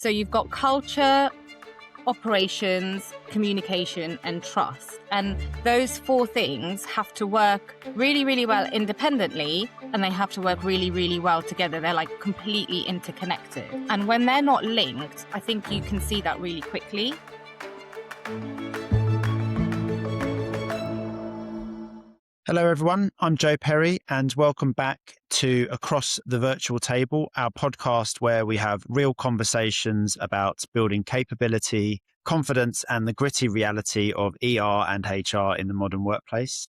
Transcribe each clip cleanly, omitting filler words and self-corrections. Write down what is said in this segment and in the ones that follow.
So you've got culture, operations, communication, and trust. And those four things have to work really, really well independently, and they have to work really, really well together. They're like completely interconnected. And when they're not linked, I think you can see that really quickly. Hello, everyone. I'm Joe Perry, and welcome back to Across the Virtual Table, our podcast where we have real conversations about building capability, confidence, and the gritty reality of ER and HR in the modern workplace.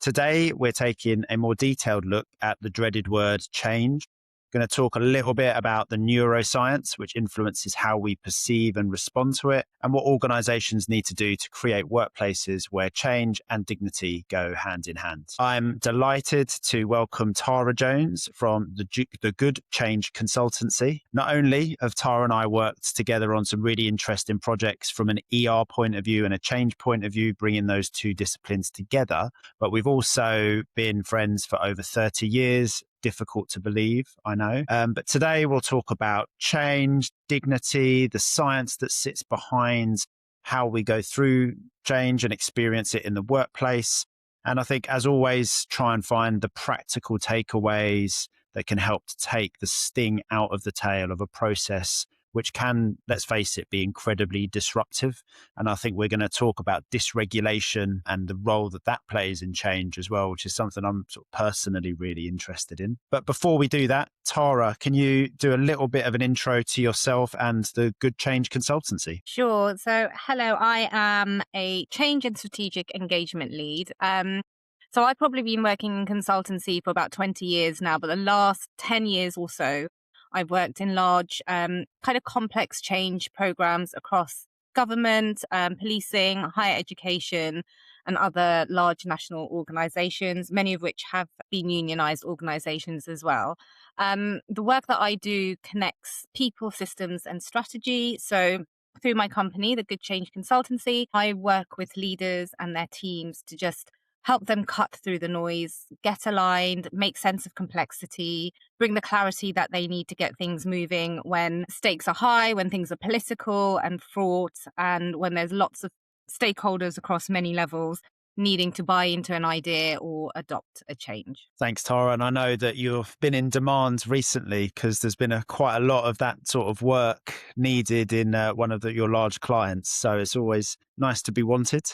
Today, we're taking a more detailed look at the dreaded word change. We're going to talk a little bit about the neuroscience, which influences how we perceive and respond to it, and what organizations need to do to create workplaces where change and dignity go hand in hand. I'm delighted to welcome Tara Jones from the Good Change Consultancy. Not only have Tara and I worked together on some really interesting projects from an ER point of view and a change point of view, bringing those two disciplines together, but we've also been friends for over 30 years. Difficult to believe, I know. But today we'll talk about change, dignity, the science that sits behind how we go through change and experience it in the workplace. And I think, as always, try and find the practical takeaways that can help to take the sting out of the tail of a process which can, let's face it, be incredibly disruptive. And I think we're going to talk about dysregulation and the role that that plays in change as well, which is something I'm sort of personally really interested in. But before we do that, Tara, can you do a little bit of an intro to yourself and the Good Change Consultancy? Sure. So, hello, I am a change and strategic engagement lead. So I've probably been working in consultancy for about 20 years now, but the last 10 years or so, I've worked in large, kind of complex change programs across government, policing, higher education, and other large national organizations, many of which have been unionized organizations as well. The work that I do connects people, systems, and strategy. So through my company, the Good Change Consultancy, I work with leaders and their teams to just help them cut through the noise, get aligned, make sense of complexity, bring the clarity that they need to get things moving when stakes are high, when things are political and fraught, and when there's lots of stakeholders across many levels needing to buy into an idea or adopt a change. Thanks, Tara. And I know that you've been in demand recently because there's been quite a lot of that sort of work needed in one of your large clients. So it's always nice to be wanted.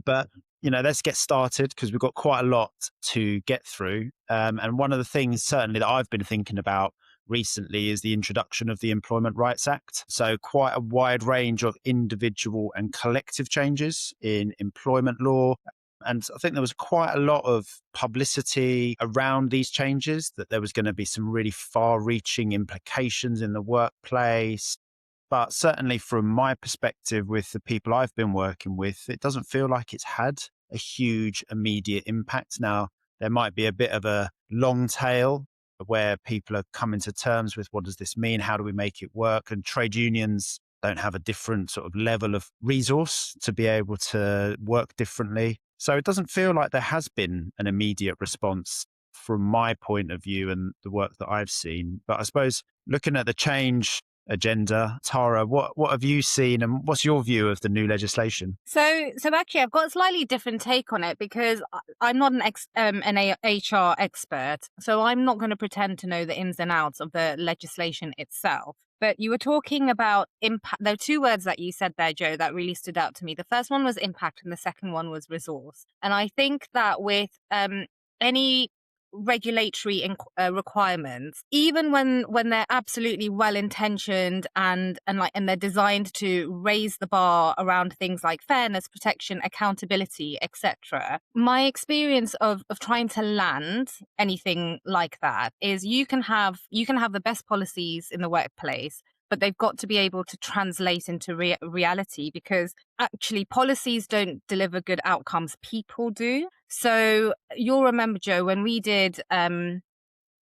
But let's get started because we've got quite a lot to get through. And one of the things certainly that I've been thinking about recently is the introduction of the Employment Rights Act. So quite a wide range of individual and collective changes in employment law. And I think there was quite a lot of publicity around these changes, that there was going to be some really far-reaching implications in the workplace. But certainly from my perspective with the people I've been working with, it doesn't feel like it's had a huge immediate impact. Now, there might be a bit of a long tail where people are coming to terms with what does this mean? How do we make it work? And trade unions don't have a different sort of level of resource to be able to work differently. So it doesn't feel like there has been an immediate response from my point of view and the work that I've seen. But I suppose looking at the change agenda, Tara, what have you seen and what's your view of the new legislation? So actually, I've got a slightly different take on it because I'm not an HR expert, so I'm not going to pretend to know the ins and outs of the legislation itself. But you were talking about impact. There are two words that you said there, Joe, that really stood out to me. The first one was impact and the second one was resource. And I think that with any regulatory requirements, even when they're absolutely well intentioned and they're designed to raise the bar around things like fairness, protection, accountability, etc. My experience of trying to land anything like that is you can have the best policies in the workplace, but they've got to be able to translate into reality, because actually policies don't deliver good outcomes, people do. So you'll remember, Joe, when we did an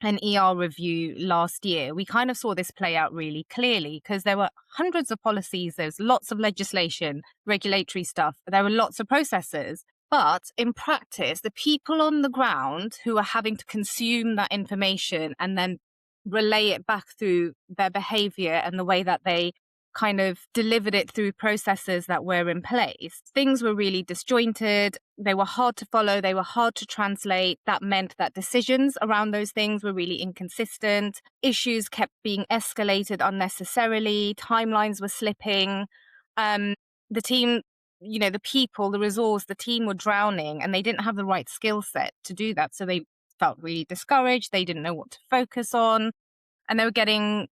ER review last year, we kind of saw this play out really clearly because there were hundreds of policies, there's lots of legislation, regulatory stuff, there were lots of processes. But in practice, the people on the ground who are having to consume that information and then relay it back through their behavior and the way that they kind of delivered it through processes that were in place. Things were really disjointed. They were hard to follow. They were hard to translate. That meant that decisions around those things were really inconsistent. Issues kept being escalated unnecessarily. Timelines were slipping. The team, the people, the resource, the team were drowning, and they didn't have the right skill set to do that. So they felt really discouraged. They didn't know what to focus on, and they were getting,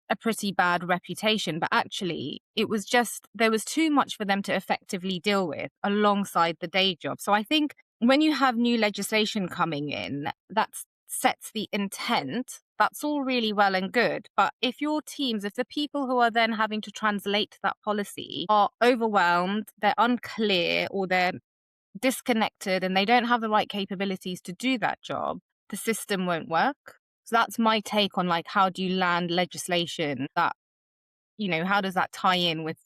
a pretty bad reputation. But actually, it was just, there was too much for them to effectively deal with alongside the day job. So I think when you have new legislation coming in that sets the intent, that's all really well and good. But if the people who are then having to translate that policy are overwhelmed, they're unclear, or they're disconnected and they don't have the right capabilities to do that job, the system won't work. So that's my take on, like, how do you land legislation that, how does that tie in with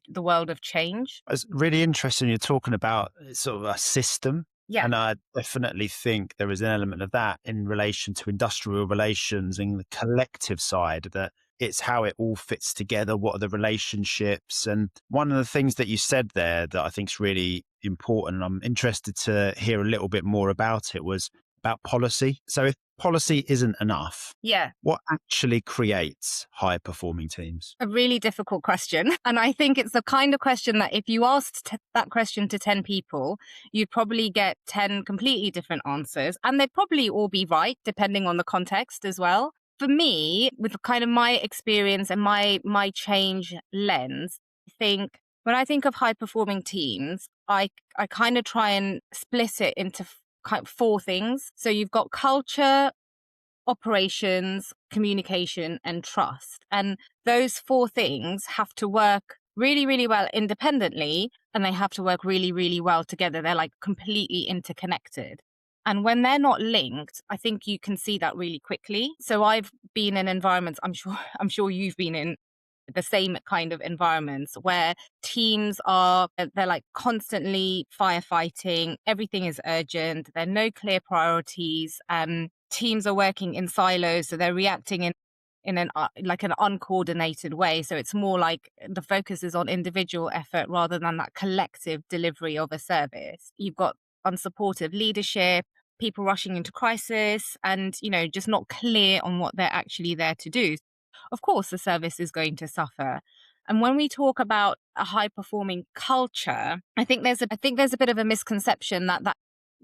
the world of change? It's really interesting you're talking about sort of a system. Yeah. And I definitely think there is an element of that in relation to industrial relations and the collective side, that it's how it all fits together. What are the relationships? And one of the things that you said there that I think is really important, and I'm interested to hear a little bit more about it, was about policy. So if policy isn't enough, Yeah. what actually creates high performing teams? A really difficult question. And I think it's the kind of question that if you asked that question to 10 people, you'd probably get 10 completely different answers. And they'd probably all be right, depending on the context as well. For me, with kind of my experience and my change lens, when I think of high performing teams, I kind of try and split it into kind of 4 things. So you've got culture, operations, communication, and trust. And those 4 things have to work really, really well independently, and they have to work really, really well together. They're like completely interconnected. And when they're not linked, I think you can see that really quickly. So I've been in environments, I'm sure you've been in the same kind of environments where teams they're like constantly firefighting. Everything is urgent. There are no clear priorities. Teams are working in silos, so they're reacting in an like an uncoordinated way. So it's more like the focus is on individual effort rather than that collective delivery of a service. You've got unsupportive leadership, people rushing into crisis, and just not clear on what they're actually there to do. Of course, the service is going to suffer. And when we talk about a high performing culture, I think there's a bit of a misconception that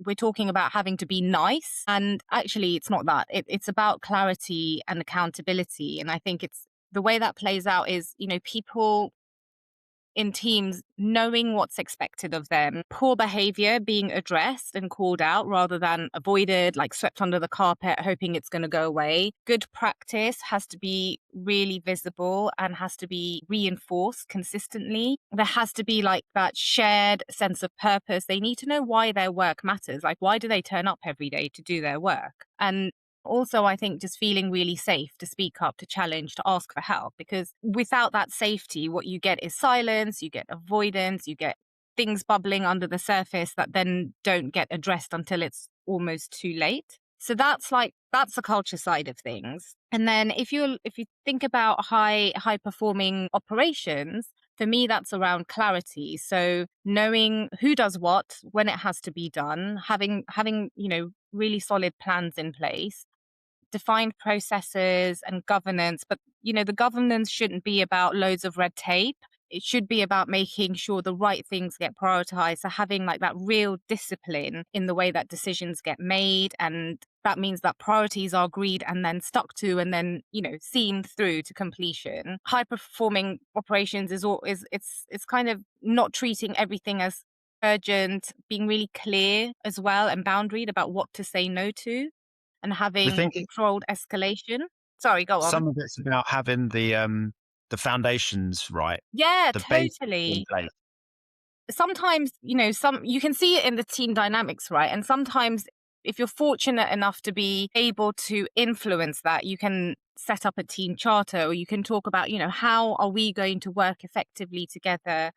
we're talking about having to be nice. And actually, it's not that. It's about clarity and accountability. And I think it's the way that plays out is, people in teams knowing what's expected of them, poor behavior being addressed and called out rather than avoided, like swept under the carpet, hoping it's going to go away. Good practice has to be really visible and has to be reinforced consistently. There has to be like that shared sense of purpose. They need to know why their work matters. Like, why do they turn up every day to do their work? And also, I think just feeling really safe to speak up, to challenge, to ask for help, because without that safety, what you get is silence, you get avoidance, you get things bubbling under the surface that then don't get addressed until it's almost too late. So that's the culture side of things. And then if you think about high performing operations, for me, that's around clarity. So knowing who does what, when it has to be done, having really solid plans in place, defined processes and governance. But, the governance shouldn't be about loads of red tape. It should be about making sure the right things get prioritized. So having like that real discipline in the way that decisions get made. And that means that priorities are agreed and then stuck to and then, seen through to completion. High performing operations it's kind of not treating everything as urgent, being really clear as well and boundaried about what to say no to, and We having think controlled escalation. Sorry, go on. some of it's about having the foundations right, Yeah, the base in totally. place. Sometimes, you can see it in the team dynamics, right? And sometimes if you're fortunate enough to be able to influence that, you can set up a team charter, or you can talk about, how are we going to work effectively together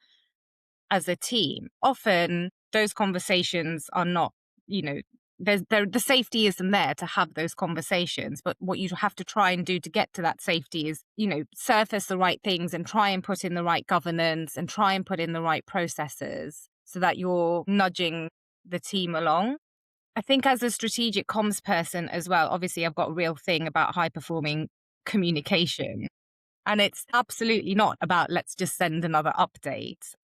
as a team? Often those conversations are not, you know, the safety isn't there to have those conversations. But what you have to try and do to get to that safety is, surface the right things and try and put in the right governance and try and put in the right processes so that you're nudging the team along. I think as a strategic comms person as well, obviously I've got a real thing about high performing communication. And it's absolutely not about let's just send another update.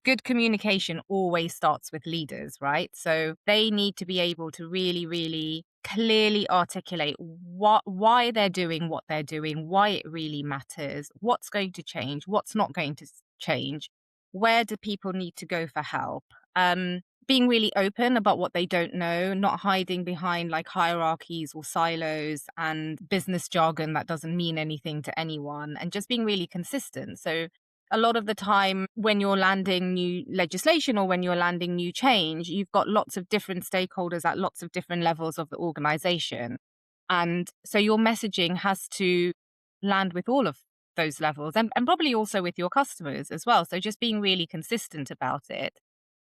Good communication always starts with leaders, right? So they need to be able to really, really clearly articulate why they're doing what they're doing, why it really matters, what's going to change, what's not going to change, where do people need to go for help. Being really open about what they don't know, not hiding behind like hierarchies or silos and business jargon that doesn't mean anything to anyone, and just being really consistent. So a lot of the time when you're landing new legislation or when you're landing new change, you've got lots of different stakeholders at lots of different levels of the organization. And so your messaging has to land with all of those levels, and probably also with your customers as well. So just being really consistent about it.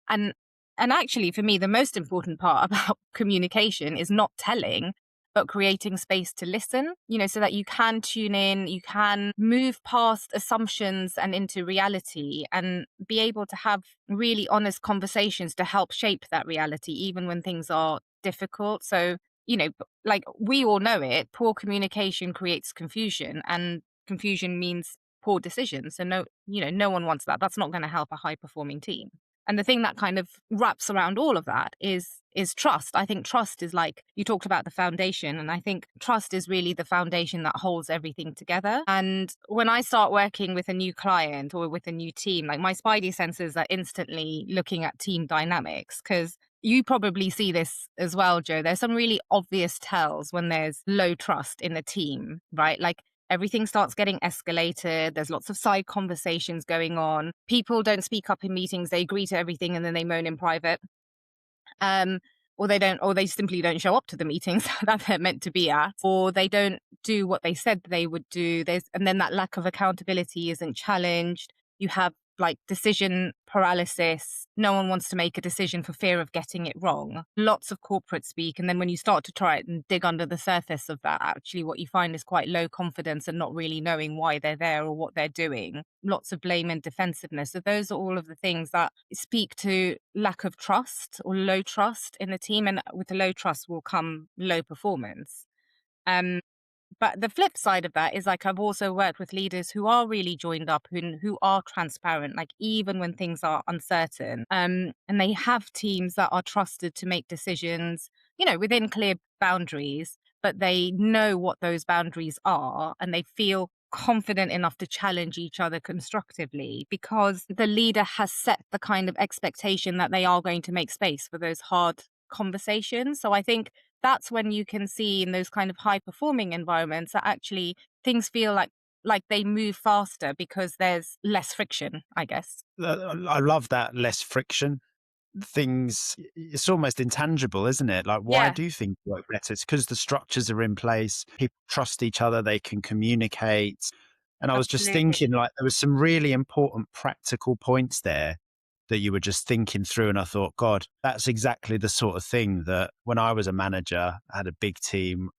And and actually for me, the most important part about communication is not telling, but creating space to listen, so that you can tune in, you can move past assumptions and into reality and be able to have really honest conversations to help shape that reality, even when things are difficult. So, like we all know it, poor communication creates confusion, and confusion means poor decisions. So no one wants that. That's not going to help a high performing team. And the thing that kind of wraps around all of that is trust. I think trust is, like you talked about, the foundation, and I think trust is really the foundation that holds everything together. And when I start working with a new client or with a new team, like my spidey senses are instantly looking at team dynamics, because you probably see this as well, Joe. There's some really obvious tells when there's low trust in a team, right? Like everything starts getting escalated. There's lots of side conversations going on. People don't speak up in meetings. They agree to everything and then they moan in private. Um, or they simply don't show up to the meetings that they're meant to be at, or they don't do what they said they would do. And then that lack of accountability isn't challenged. You have like decision paralysis. No one wants to make a decision for fear of getting it wrong. Lots of corporate speak. And then when you start to try it and dig under the surface of that, actually what you find is quite low confidence and not really knowing why they're there or what they're doing. Lots of blame and defensiveness. So those are all of the things that speak to lack of trust or low trust in the team. And with the low trust will come low performance. Um, but the flip side of that is, like, I've also worked with leaders who are really joined up, who are transparent, like even when things are uncertain. And they have teams that are trusted to make decisions, within clear boundaries, but they know what those boundaries are and they feel confident enough to challenge each other constructively because the leader has set the kind of expectation that they are going to make space for those hard conversations. So I think that's when you can see in those kind of high performing environments that actually things feel like they move faster because there's less friction, I guess. I love that, less friction. Things, it's almost intangible, isn't it? Like, why Yeah, do things work better? It's because the structures are in place, people trust each other, they can communicate. And I was just absolutely. thinking, like, there was some really important practical points there that you were just thinking through. And I thought, God, that's exactly the sort of thing that when I was a manager, I had a big team,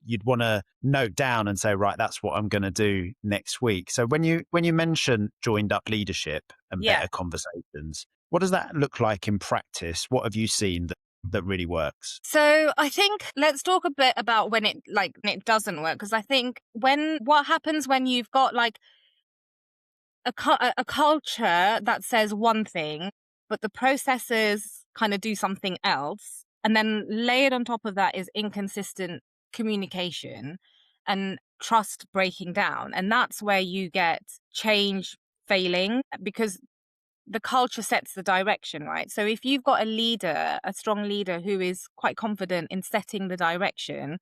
you'd want to note down and say, right, that's what I'm going to do next week. So when you mention joined up leadership and Yeah. better conversations, what does that look like in practice? What have you seen that really works? So I think let's talk a bit about when it doesn't work, because I think what happens when you've got like a culture that says one thing, but the processes kind of do something else. And then layered on top of that is inconsistent communication and trust breaking down. And that's where you get change failing because the culture sets the direction, right? So if you've got a strong leader who is quite confident in setting the direction,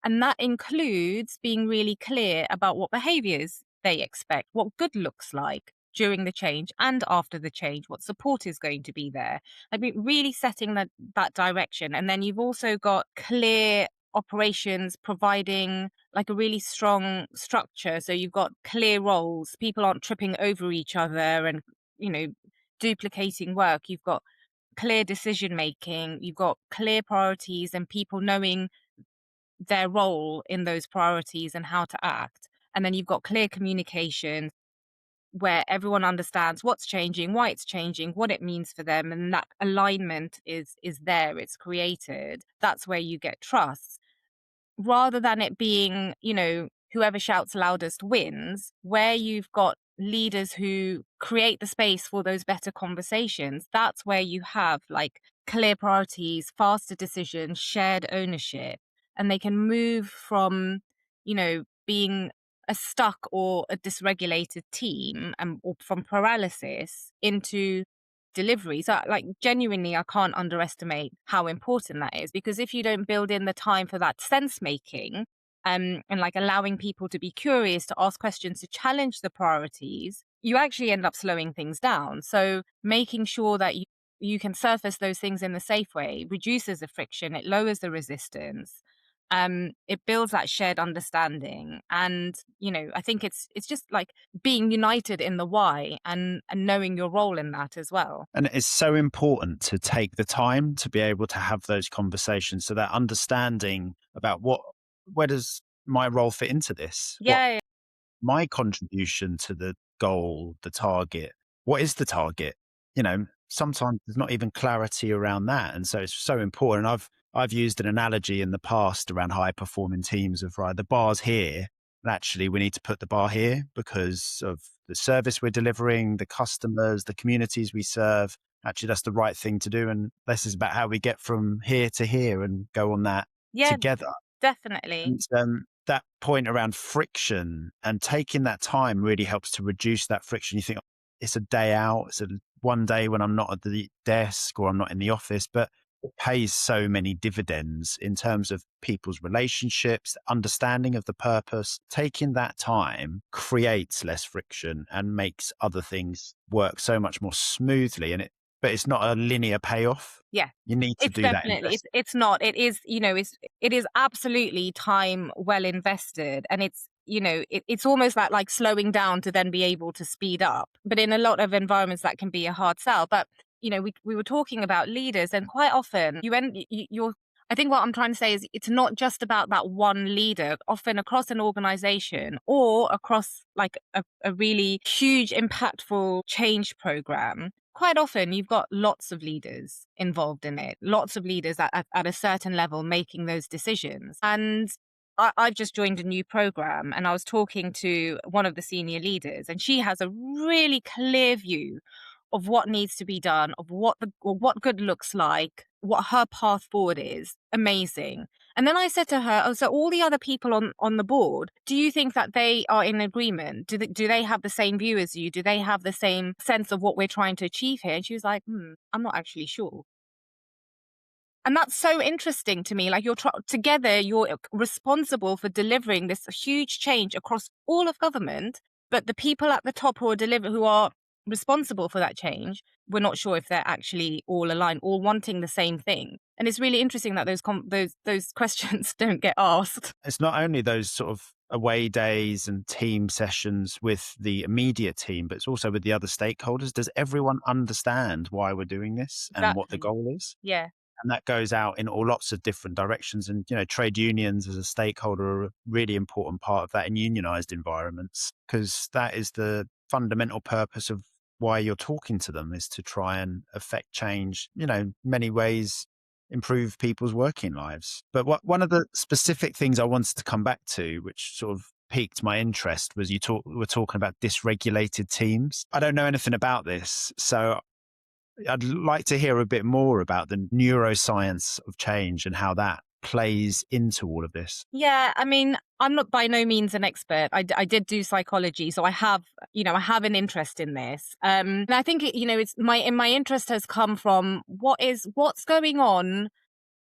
and that includes being really clear about what behaviors they expect, what good looks like during the change and after the change, what support is going to be there. I mean, really setting that direction. And then you've also got clear operations providing like a really strong structure. So you've got clear roles. People aren't tripping over each other and, you know, duplicating work. You've got clear decision making, you've got clear priorities and people knowing their role in those priorities and how to act. And then you've got clear communication where everyone understands what's changing, why it's changing, what it means for them, and that alignment is there, it's created. That's where you get trust rather than it being, whoever shouts loudest wins, where you've got leaders who create the space for those better conversations. That's where you have like clear priorities, faster decisions, shared ownership, and they can move from, being a stuck or a dysregulated team and or from paralysis into delivery. So, like, genuinely, I can't underestimate how important that is because if you don't build in the time for that sense making, and like allowing people to be curious, to ask questions, to challenge the priorities, you actually end up slowing things down. So, making sure that you can surface those things in the safe way reduces the friction, it lowers the resistance. It builds that shared understanding, and I think it's just like being united in the why and knowing your role in that as well. And it's so important to take the time to be able to have those conversations. So that understanding about where does my role fit into this? What Yeah, my contribution to the goal, the target. What is the target? Sometimes there's not even clarity around that. And so it's so important. I've used an analogy in the past around high performing teams of right, the bar's here. And actually we need to put the bar here because of the service we're delivering, the customers, the communities we serve. Actually, that's the right thing to do. And this is about how we get from here to here and go on that yeah, together. definitely. And that point around friction and taking that time really helps to reduce that friction. You think it's a day out, it's a one day when I'm not at the desk or I'm not in the office, but it pays so many dividends in terms of people's relationships, understanding of the purpose. Taking that time creates less friction and makes other things work so much more smoothly. But it's not a linear payoff. Yeah. You need to It's do that definitely investment. it's not. It is, it is absolutely time well invested, and it's almost like slowing down to then be able to speed up. But in a lot of environments that can be a hard sell. But we were talking about leaders, and quite often you're I think what I'm trying to say is it's not just about that one leader, often across an organization or across like a really huge, impactful change program. Quite often, you've got lots of leaders involved in it, lots of leaders at a certain level making those decisions. And I've just joined a new program and I was talking to one of the senior leaders, and she has a really clear view of what needs to be done, of what good looks like, what her path forward is. Amazing. And then I said to her, "Oh, so all the other people on the board, do you think that they are in agreement? Do they have the same view as you? Do they have the same sense of what we're trying to achieve here?" And she was like, I'm not actually sure. And that's so interesting to me. Like together, you're responsible for delivering this huge change across all of government, but the people at the top who are responsible for that change, we're not sure if they're actually all aligned, all wanting the same thing. And it's really interesting that those questions don't get asked. It's not only those sort of away days and team sessions with the immediate team, but it's also with the other stakeholders. Does everyone understand why we're doing this and what the Exactly. goal is? Yeah. And that goes out in all lots of different directions. And, trade unions as a stakeholder are a really important part of that in unionized environments, because that is the fundamental purpose of why you're talking to them, is to try and affect change, many ways improve people's working lives. But one of the specific things I wanted to come back to, which sort of piqued my interest, was were talking about dysregulated teams. I don't know anything about this, so I'd like to hear a bit more about the neuroscience of change and how that plays into all of this. Yeah, I mean, I'm not by no means an expert. I did do psychology, so I have an interest in this. And I think it's my interest has come from what's going on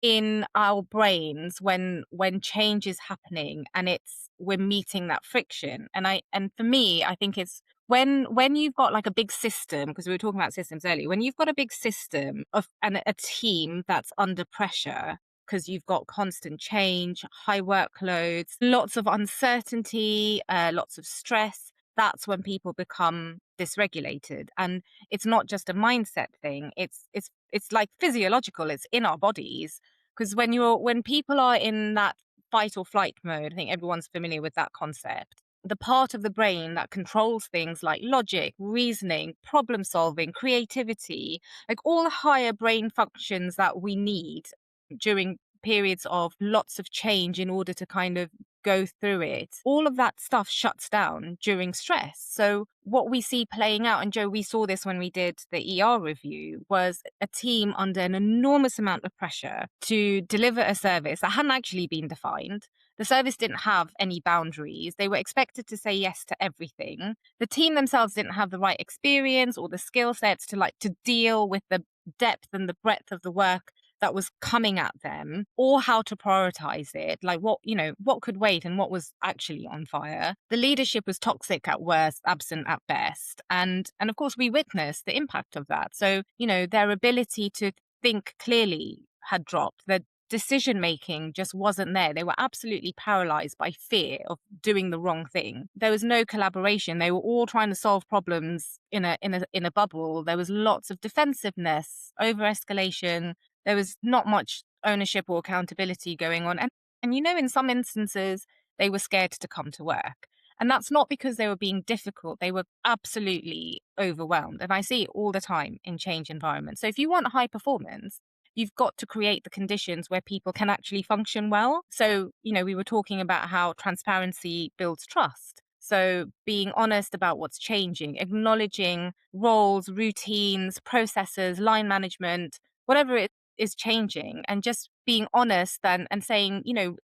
in our brains when change is happening and we're meeting that friction. And for me, I think it's when you've got like a big system, because we were talking about systems earlier, when you've got a big system and a team that's under pressure because you've got constant change, high workloads, lots of uncertainty, lots of stress. that's when people become dysregulated. And it's not just a mindset thing. It's like physiological. It's in our bodies. Because when people are in that fight or flight mode, I think everyone's familiar with that concept. The part of the brain that controls things like logic, reasoning, problem solving, creativity, like all the higher brain functions that we need during periods of lots of change in order to kind of go through it, all of that stuff shuts down during stress. So what we see playing out, and Joe, we saw this when we did the ER review, was a team under an enormous amount of pressure to deliver a service that hadn't actually been defined. The service didn't have any boundaries. They were expected to say yes to everything. The team themselves didn't have the right experience or the skill sets to deal with the depth and the breadth of the work that was coming at them, or how to prioritize it, like what could wait and what was actually on fire. The leadership was toxic at worst, absent at best, and of course we witnessed the impact of that. So their ability to think clearly had dropped. Their decision making just wasn't there. They were absolutely paralyzed by fear of doing the wrong thing. There was no collaboration. They were all trying to solve problems in a bubble. There was lots of defensiveness, over escalation. There was not much ownership or accountability going on. And in some instances, they were scared to come to work. And that's not because they were being difficult. They were absolutely overwhelmed. And I see it all the time in change environments. So if you want high performance, you've got to create the conditions where people can actually function well. So, we were talking about how transparency builds trust. So being honest about what's changing, acknowledging roles, routines, processes, line management, whatever it is changing, and just being honest and saying,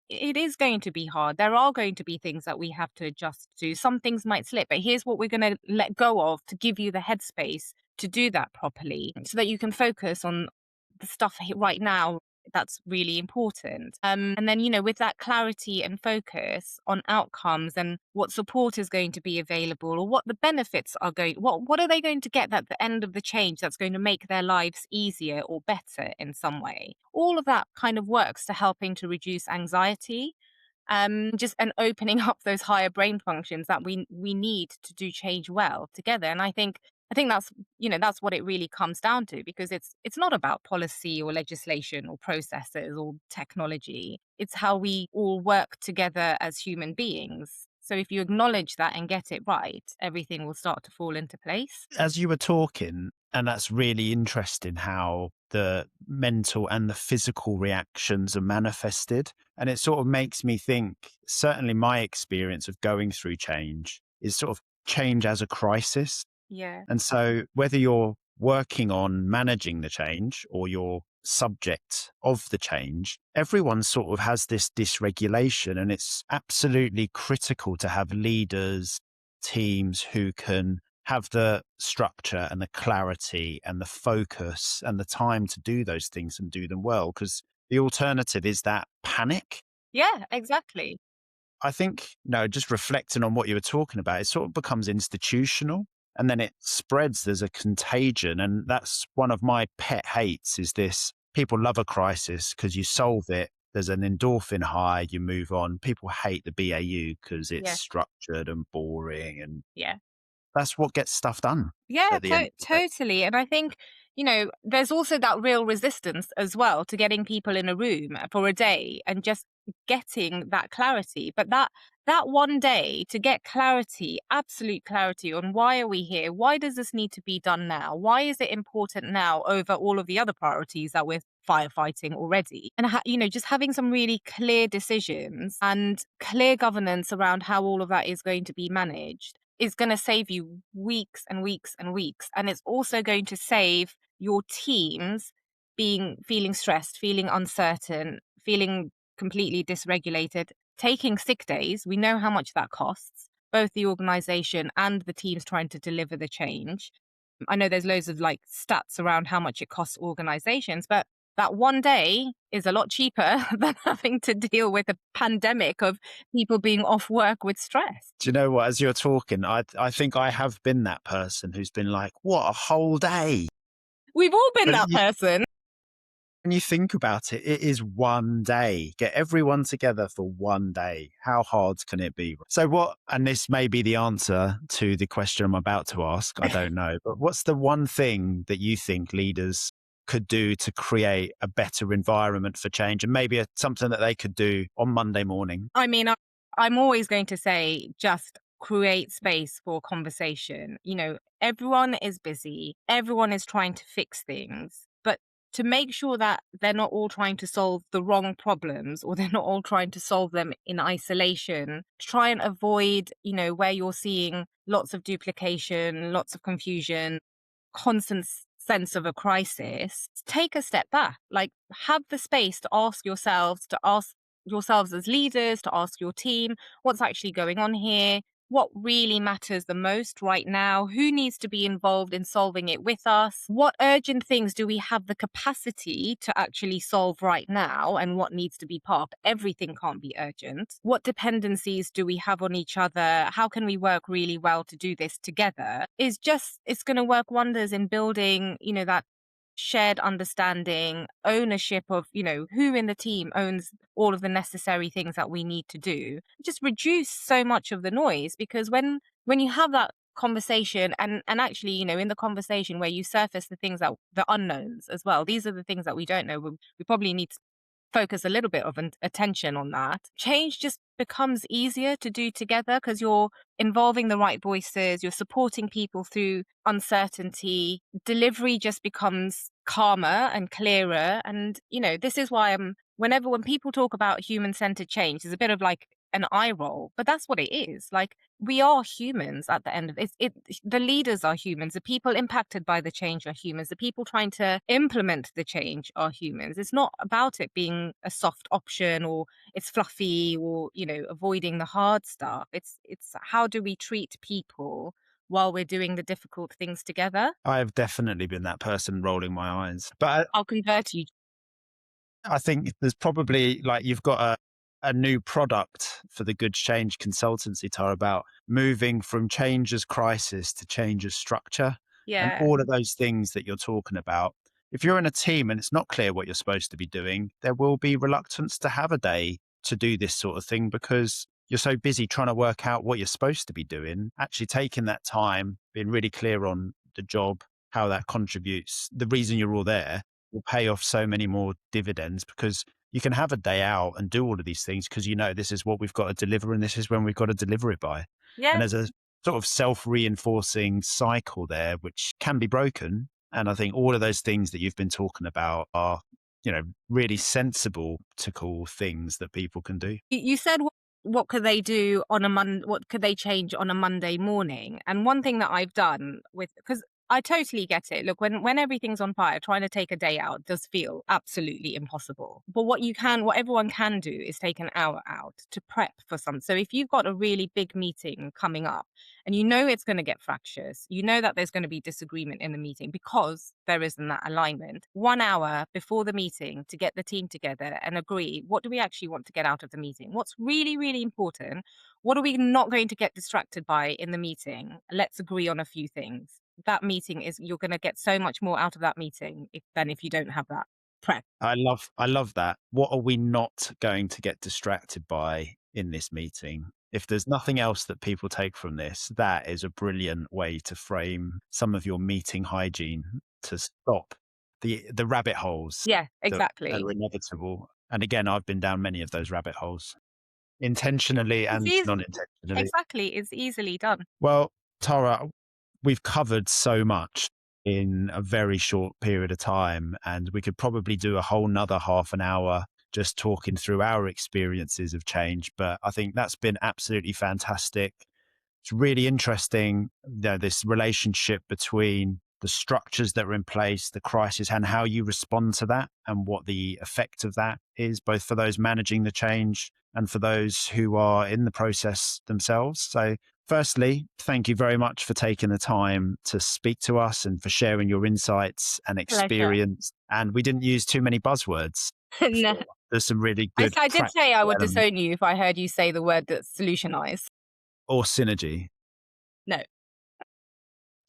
it is going to be hard. There are going to be things that we have to adjust to. Some things might slip, but here's what we're going to let go of to give you the headspace to do that properly so that you can focus on the stuff right now that's really important. And then, with that clarity and focus on outcomes and what support is going to be available, or what the benefits are what are they going to get at the end of the change that's going to make their lives easier or better in some way. All of that kind of works to helping to reduce anxiety, just and opening up those higher brain functions that we need to do change well together. And I think that's what it really comes down to, because it's not about policy or legislation or processes or technology. It's how we all work together as human beings. So if you acknowledge that and get it right, everything will start to fall into place. As you were talking, and that's really interesting how the mental and the physical reactions are manifested. And it sort of makes me think, certainly my experience of going through change is sort of change as a crisis. Yeah. And so whether you're working on managing the change or you're subject of the change, everyone sort of has this dysregulation, and it's absolutely critical to have leaders, teams who can have the structure and the clarity and the focus and the time to do those things and do them well, because the alternative is that panic. Yeah, exactly. I think, just reflecting on what you were talking about, it sort of becomes institutional and then it spreads. There's a contagion. And that's one of my pet hates, is this: people love a crisis because you solve it. There's an endorphin high, you move on. People hate the BAU because it's Yeah. structured and boring. And Yeah. that's what gets stuff done Yeah, at the end of the day. totally. And I think, there's also that real resistance as well to getting people in a room for a day and just getting that clarity. But that one day to get clarity, absolute clarity on why are we here? Why does this need to be done now? Why is it important now over all of the other priorities that we're firefighting already? And, just having some really clear decisions and clear governance around how all of that is going to be managed is going to save you weeks and weeks and weeks. And it's also going to save your teams feeling stressed, feeling uncertain, feeling completely dysregulated, taking sick days. We know how much that costs, both the organization and the teams trying to deliver the change. I know there's loads of stats around how much it costs organizations, but that one day is a lot cheaper than having to deal with a pandemic of people being off work with stress. Do you know what? As you're talking, I think I have been that person who's been like, what, a whole day? We've all been But that person. when you think about it, it is one day. Get everyone together for one day. How hard can it be? So, and this may be the answer to the question I'm about to ask, I don't know, but what's the one thing that you think leaders could do to create a better environment for change, and maybe something that they could do on Monday morning? I mean, I'm always going to say just create space for conversation. Everyone is busy, everyone is trying to fix things, but to make sure that they're not all trying to solve the wrong problems or they're not all trying to solve them in isolation, try and avoid, where you're seeing lots of duplication, lots of confusion, constant sense of a crisis, take a step back. Like, have the space to ask yourselves as leaders, to ask your team, what's actually going on here? What really matters the most right now? Who needs to be involved in solving it with us? What urgent things do we have the capacity to actually solve right now? And what needs to be parked? Everything can't be urgent. What dependencies do we have on each other? How can we work really well to do this together? It's going to work wonders in building, that shared understanding, ownership of, who in the team owns all of the necessary things that we need to do. Just reduce so much of the noise, because when you have that conversation and actually, in the conversation where you surface the things that the unknowns as well, these are the things that we don't know. We probably need to focus a little bit of attention on that. Change just becomes easier to do together because you're involving the right voices, you're supporting people through uncertainty. Delivery just becomes calmer and clearer. And, this is why when people talk about human-centered change, there's a bit of like an eye roll, but that's what it is. Like, we are humans at the end of it. The leaders are humans. The people impacted by the change are humans. The people trying to implement the change are humans. It's not about it being a soft option or it's fluffy or, avoiding the hard stuff. It's how do we treat people while we're doing the difficult things together? I have definitely been that person rolling my eyes. But I'll convert you. I think there's probably, like, you've got a new product for the Good Change Consultancy, Tara, about moving from change as crisis to change as structure, and Yeah. all of those things that you're talking about. If you're in a team and it's not clear what you're supposed to be doing, there will be reluctance to have a day to do this sort of thing because you're so busy trying to work out what you're supposed to be doing. Actually taking that time, being really clear on the job, how that contributes, the reason you're all there, will pay off so many more dividends, because you can have a day out and do all of these things because this is what we've got to deliver and this is when we've got to deliver it by. And Yeah. there's a sort of self-reinforcing cycle there which can be broken. And I think all of those things that you've been talking about are, really sensible to call things that people can do. You said what could they do on what could they change on a Monday morning? And one thing that I've done because I totally get it. Look, when everything's on fire, trying to take a day out does feel absolutely impossible. But what everyone can do is take an hour out to prep for something. So if you've got a really big meeting coming up and it's going to get fractious, that there's going to be disagreement in the meeting because there isn't that alignment. 1 hour before the meeting to get the team together and agree, what do we actually want to get out of the meeting? What's really, really important? What are we not going to get distracted by in the meeting? Let's agree on a few things. That meeting you're going to get so much more out of that meeting than if you don't have that prep. I love that. What are we not going to get distracted by in this meeting? If there's nothing else that people take from this, that is a brilliant way to frame some of your meeting hygiene to stop the rabbit holes Yeah, that exactly. are inevitable. And again, I've been down many of those rabbit holes, intentionally It's and easy. non-intentionally. Exactly. It's easily done. Well, Tara, we've covered so much in a very short period of time, and we could probably do a whole nother half an hour just talking through our experiences of change. But I think that's been absolutely fantastic. It's really interesting, this relationship between the structures that are in place, the crisis, and how you respond to that, and what the effect of that is, both for those managing the change and for those who are in the process themselves. So, firstly, thank you very much for taking the time to speak to us and for sharing your insights and Pleasure. experience. And we didn't use too many buzzwords No, before. There's some really I, good I did say I practical would elements, disown you if I heard you say the word that solutionize. or synergy. No.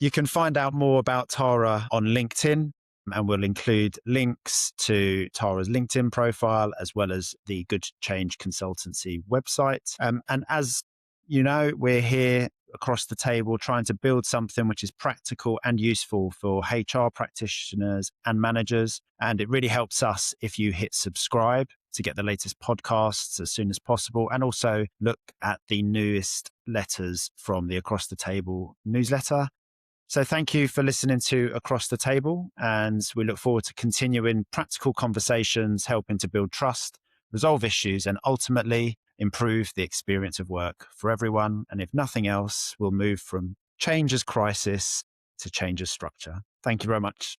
You can find out more about Tara on LinkedIn. And we'll include links to Tara's LinkedIn profile as well as the Good Change Consultancy website. And as you know, we're here across the table trying to build something which is practical and useful for HR practitioners and managers. And it really helps us if you hit subscribe to get the latest podcasts as soon as possible, and also look at the newest letters from the Across the Table newsletter. So thank you for listening to Across the Table, and we look forward to continuing practical conversations, helping to build trust, resolve issues, and ultimately improve the experience of work for everyone. And if nothing else, we'll move from change as crisis to change as structure. Thank you very much.